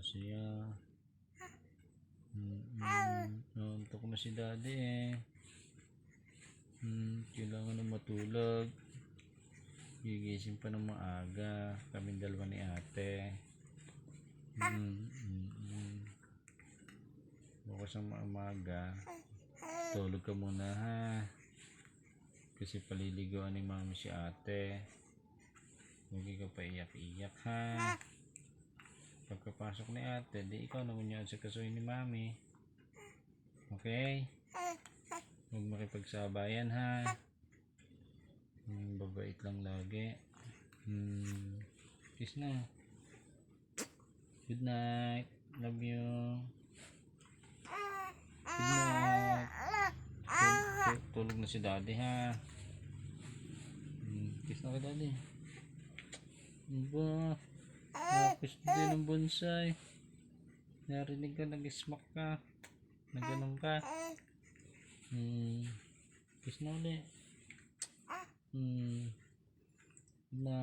siya. Nantok na si daddy eh. Kailangan na matulog. Gigising pa ng maaga. Kaming dalawa ni ate. Bukas ang maaga. Tulog ka muna ha. Kasi paliligoan ni mami si ate. Huwag ka pa iyak-iyak ha. Pagkapasok ni ate, di ikaw naman yan sa kasuhin ni mami. Okay? Huwag makipagsabayan ha. Babait lang lagi. Kiss na. Good night. Love you. Good night. Tulog na si daddy ha. Kiss na ka daddy. Ba? Kiss din ng bonsai. Narinig ka, nag-smack ka. Naganon ka. Kiss na ulit. Na